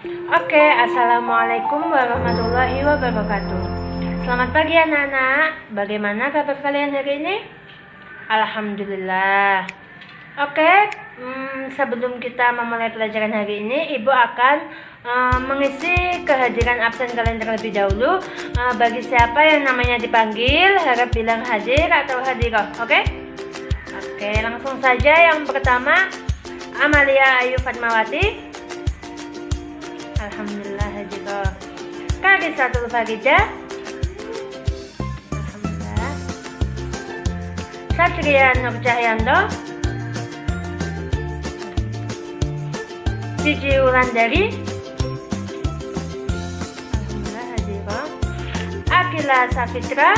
Oke, assalamualaikum warahmatullahi wabarakatuh. Selamat pagi anak-anak. Bagaimana kabar kalian hari ini? Alhamdulillah. Oke, sebelum kita memulai pelajaran hari ini, Ibu akan mengisi kehadiran absen kalian terlebih dahulu. Bagi siapa yang namanya dipanggil, harap bilang hadir atau hadiroh. Oke, langsung saja. Yang pertama, Amalia Ayu Fatmawati. Alhamdulillah hadiroh. Karisatul Faridah. Alhamdulillah. Satria Nur Cahyanto. Cici Wulandari. Alhamdulillah hadiroh. Akila Safitra.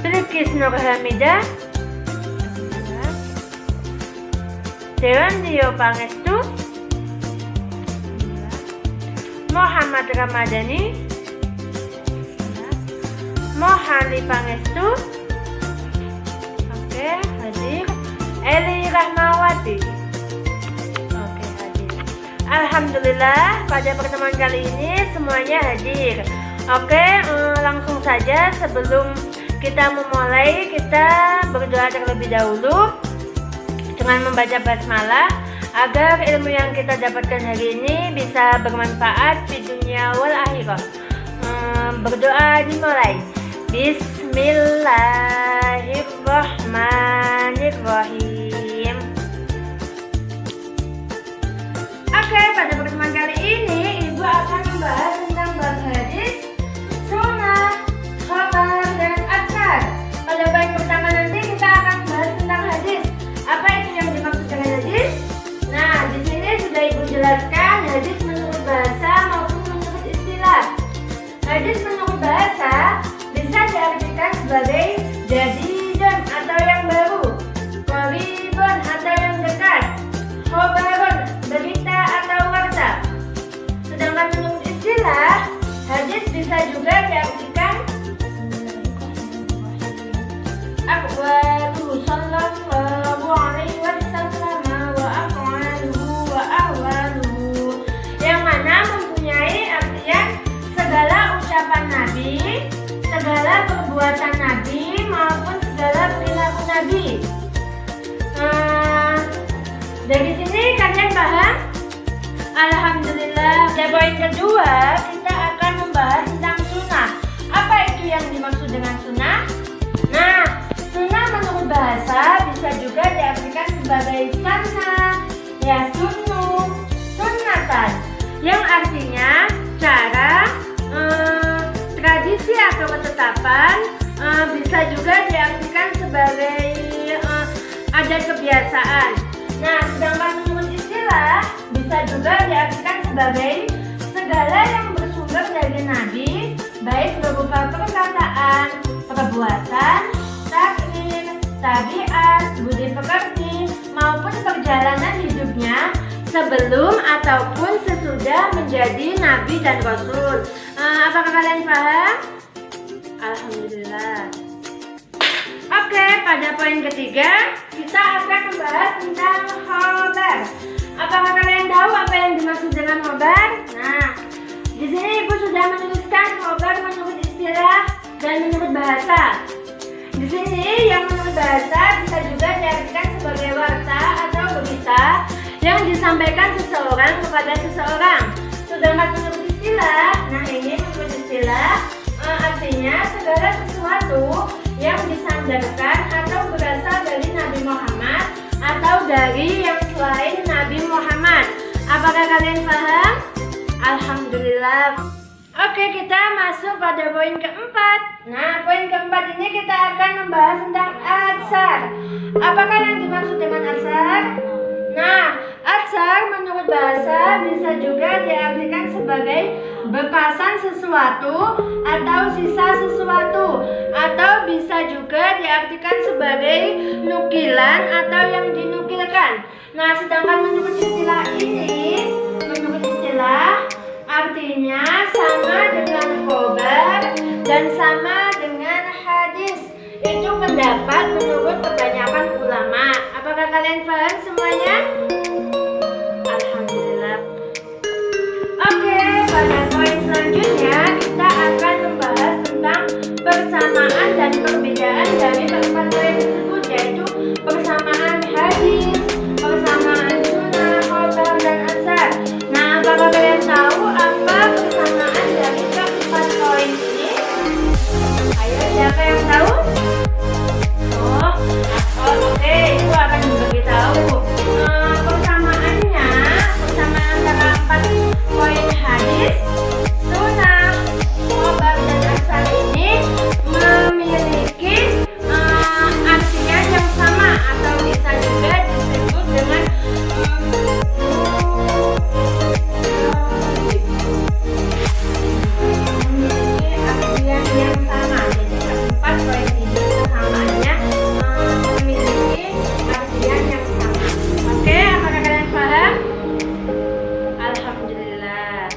Bilqis Nur Hamidah. Dewandio Pangestu. Muhammad Ramadhani. Mohali Pangestu. Oke, hadir. Eli Rahmawati. Oke, hadir. Alhamdulillah, pada pertemuan kali ini semuanya hadir. Oke, langsung saja. Sebelum kita memulai, kita berdoa terlebih dahulu dengan membaca basmalah agar ilmu yang kita dapatkan hari ini bisa bermanfaat di dunia wal akhirah. Berdoa dimulai. Bismillahirrahmanirrahim. Oke, pada pertemuan kali ini Ibu akan membahas tentang bab hadis, sunnah, khabar, dan atsar. Pada bab pertama nanti kita akan membahas tentang hadis. Apa itu yang dimaksud dengan hadis? Nah, di sini sudah Ibu jelaskan hadis menurut bahasa maupun menurut istilah. Hadis menurut bahasa bisa diartikan sebagai jadidun atau yang baru, qaribun atau yang dekat, khabarun berita atau warta. Sedangkan menurut istilah, hadis bisa juga diartikan aqwalu sallallahu alaihi wasallam wa aqwaluhu wa ahwaluhu, yang mana mempunyai artian segala ucapan Nabi, segala perbuatan Nabi maupun segala perilaku Nabi. Dari sini kalian paham? Alhamdulillah. Pada poin kedua, kita akan membahas tentang sunnah. Apa itu yang dimaksud dengan sunnah? Nah, sunnah menurut bahasa bisa juga diartikan sebagai sanna, ya sunnu, sunnatan, yang artinya cara, tradisi atau ketetapan. Bisa juga diartikan sebagai adat kebiasaan. Nah, sedangkan menurut istilah bisa juga diartikan sebagai segala yang bersumber dari Nabi, baik berupa perkataan, perbuatan, takrir, tabiat, budi pekerti, maupun perjalanan hidupnya sebelum ataupun sesudah menjadi Nabi dan Rasul. Apakah kalian paham? Alhamdulillah. Oke, pada poin ketiga kita akan membahas tentang khabar. Apakah kalian tahu apa yang dimaksud dengan khabar? Nah, di sini Ibu sudah menuliskan khabar menurut istilah dan menurut bahasa. Di sini yang menurut bahasa bisa juga diartikan sebagai warta atau berita yang disampaikan seseorang kepada seseorang. Sedangkan menurut istilah, nah ini menurut istilah artinya segala sesuatu yang disandarkan atau berasal dari Nabi Muhammad atau dari yang selain Nabi Muhammad. Apakah kalian paham? Alhamdulillah. Oke, kita masuk pada poin keempat. Nah, poin keempat ini kita akan membahas tentang atsar. Apakah yang dimaksud dengan atsar? Nah, atsar menurut bahasa bisa juga diartikan sebagai bekasan sesuatu atau sisa sesuatu, atau bisa juga diartikan sebagai nukilan atau yang dinukilkan. Nah, sedangkan menurut istilah ini, menurut istilah artinya sama dengan khobar dan sama dengan hadis. Itu pendapat menurut kebanyakan ulama. Apakah kalian paham semuanya? perbedaan dari keempat poin tersebut, yaitu persamaan hadis, persamaan sunnah, khobar, dan asar. Nah, apakah kalian tahu apa persamaan dari keempat poin ini? Ayo, siapa yang tahu? Oke, itu akan diberitahu. Persamaannya, persamaan antara empat poin hadis, sunnah, khobar, dan asar ini memiliki artian yang sama atau bisa juga disebut dengan memiliki artian yang sama. Jadi keempat poin ini persamaannya memiliki artian yang sama. Oke, apakah kalian paham? Alhamdulillah.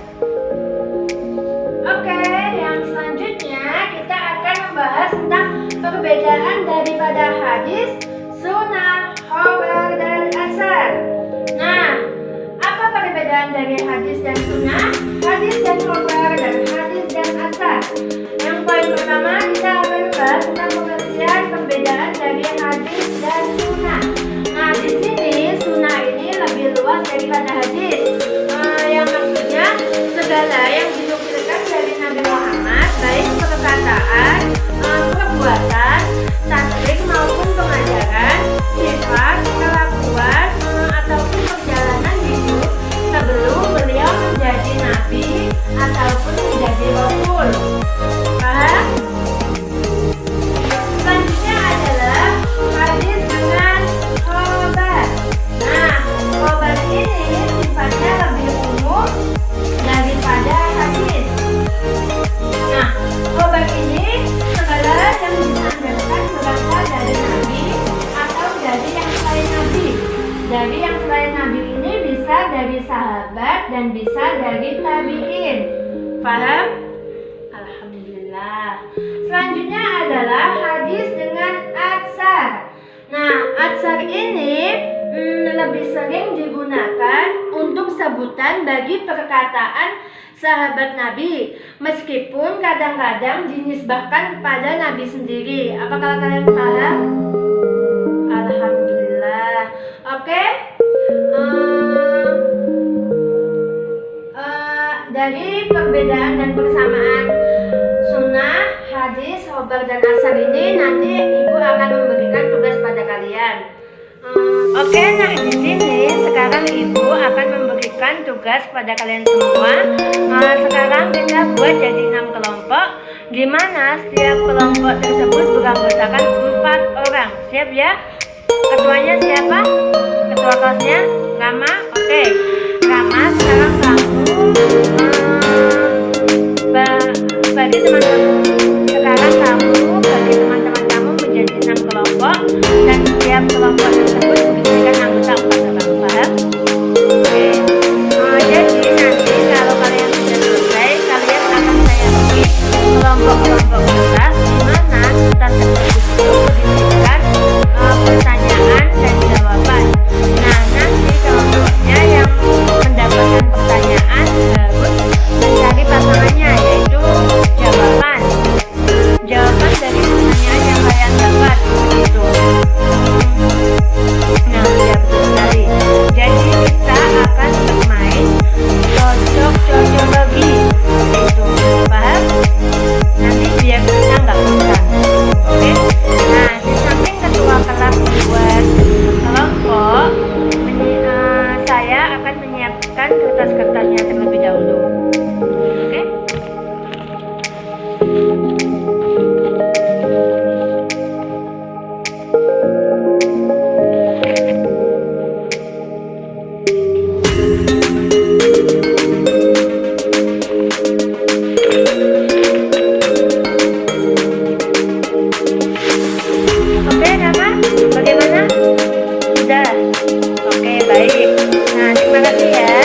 Oke, yang selanjutnya kita akan membahas tentang perbedaan daripada hadis, sunnah, khobar, dan asar. Nah, apa perbedaan dari hadis dan sunnah, hadis dan khobar, dan hadis dan asar? Yang poin pertama kita akan membahas tentang pengertian perbedaan dari hadis dan sunnah. Nah, di sini sunnah ini lebih luas daripada hadis. Yang maksudnya segala yang dinukilkan dari Nabi Muhammad, baik perkataan, perbuatan, taktik maupun pengajaran, sifat, kelakuan, ataupun perjalanan hidup sebelum beliau menjadi nabi ataupun menjadi rasul. Paham? Selanjutnya adalah hadis dengan khobar. Nah, khobar ini sifatnya lebih umum daripada hadis. Nah, khobar ini segala yang disandarkan berasal dari nabi atau dari yang selain nabi. Dari yang selain nabi ini bisa dari sahabat dan bisa dari tabi'in. Paham? Alhamdulillah. Selanjutnya adalah hadis dengan atsar. Nah, atsar ini lebih sering digunakan untuk sebutan bagi perkataan sahabat Nabi, meskipun kadang-kadang dinisbahkan kepada Nabi sendiri. Apakah kalian paham? Alhamdulillah. Oke. Dari perbedaan dan persamaan sunnah, hadis, khobar, dan asar ini nanti ibu akan memberikan tugas pada kalian. Oke, nah di sini sekarang ibu akan memberikan tugas pada kalian semua. Sekarang kita buat jadi 6 kelompok, di mana setiap kelompok tersebut beranggotakan 4 orang. Siap ya? Ketuanya siapa? Ketua kelasnya Rama. Oke, Rama, sekarang kamu bagi teman-teman. Sekarang kamu bagi teman-teman kamu menjadi 6 kelompok, dan setiap kelompok tersebut diberikan anggota 4 orang. Paham? Oke. Jadi nanti kalau kalian sudah selesai, kalian akan saya bagi kelompok-kelompok kelas, di mana kelas tersebut itu berisikan pertanyaan dan jawaban. Nah, nanti kelompoknya yang mendapatkan pertanyaan harus mencari pasangannya, yaitu jawaban dari pertanyaan yang kalian dapat gitu. Nah, ya betul sekali. Jadi kita akan bermain cocok-cocologi gitu. Paham? Nanti biar kita nggak bosan. Oke? Nah, di samping ketua kelas membuat kelompok, saya akan menyiapkan kertas-kertasnya terlebih dahulu. Oke? Bagaimana? Sudah? Oke, baik. Nah, terima kasih ya.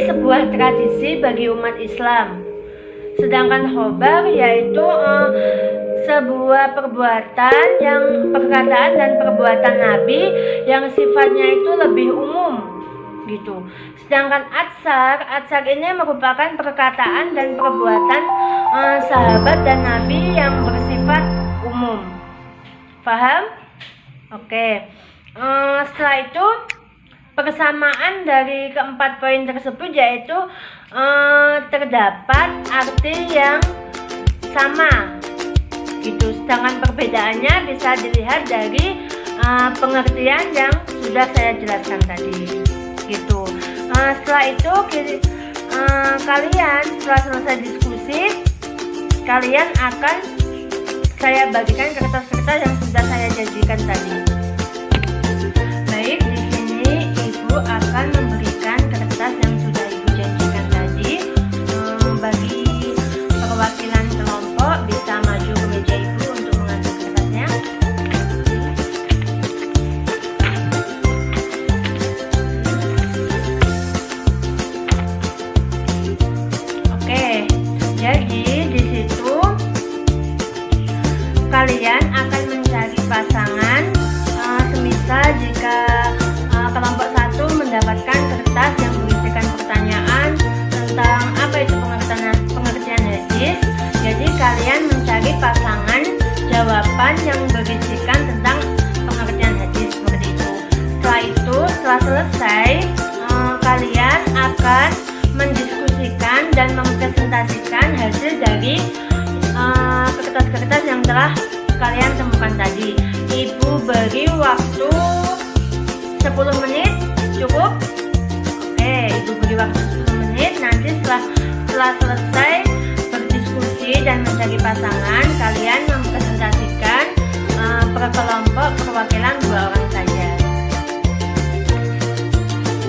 sebuah tradisi bagi umat Islam. Sedangkan khobar yaitu sebuah perkataan dan perbuatan Nabi yang sifatnya itu lebih umum gitu. Sedangkan atsar ini merupakan perkataan dan perbuatan sahabat dan Nabi yang bersifat umum. Paham? Oke. Setelah itu persamaan dari keempat poin tersebut yaitu terdapat arti yang sama gitu. Sedangkan perbedaannya bisa dilihat dari pengertian yang sudah saya jelaskan tadi gitu. Setelah itu kalian setelah selesai diskusi, kalian akan saya bagikan kertas-kertas yang sudah saya janjikan tadi. Baik, di sini Ibu akan memberikan kertas yang sudah Ibu janjikan tadi. Bagi perwakilan kelompok bisa maju ke meja Ibu untuk mengambil kertasnya. Oke, jadi di situ kalian akan mencari pasangan. Semisal jika kelompok 1 mendapatkan kertas yang berisikan pertanyaan tentang apa itu pengertian hadis, jadi kalian mencari pasangan jawaban yang berisikan tentang pengertian hadis seperti itu. Setelah itu, setelah selesai, kalian akan mendiskusikan dan mempresentasikan hasil dari kertas-kertas yang telah kalian temukan tadi. Ibu beri waktu 10 menit, cukup? Oke, Ibu beri waktu 10 menit. Nanti setelah selesai berdiskusi dan mencari pasangan, kalian mempresentasikan per kelompok perwakilan 2 orang saja.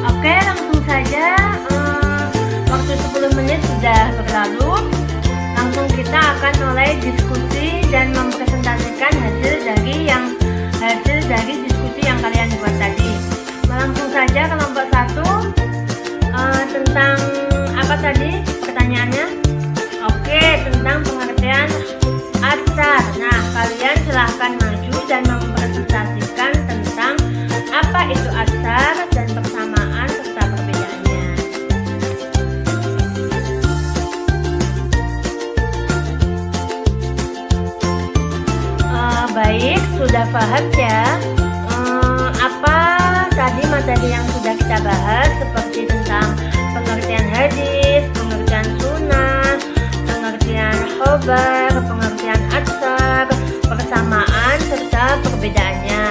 Oke, langsung saja. Waktu 10 menit sudah berlalu. Langsung kita akan mulai diskusi dan mempresentasikan hasil dari diskusi yang kalian buat tadi. Langsung saja kelompok 1 tentang apa tadi pertanyaannya? Oke, tentang pengertian atsar. Nah, kalian silahkan maju dan mempresentasikan tentang apa itu atsar dan persamaan serta perbedaannya. Baik, sudah paham ya apa tadi materi yang sudah kita bahas, seperti tentang pengertian hadis, pengertian sunnah, pengertian khobar, pengertian atsar, persamaan serta perbedaannya.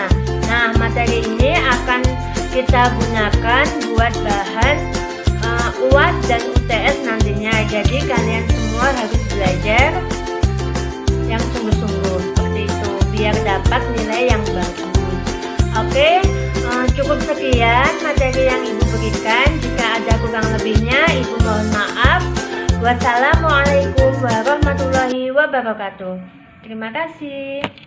Nah, materi ini akan kita gunakan buat bahan UAS dan UTS nantinya. Jadi kalian semua harus belajar yang sungguh-sungguh seperti itu biar dapat nilai yang bagus. Oke, cukup sekian materi yang Ibu berikan. Jika ada kurang lebihnya, Ibu mohon maaf. Wassalamualaikum warahmatullahi wabarakatuh. Terima kasih.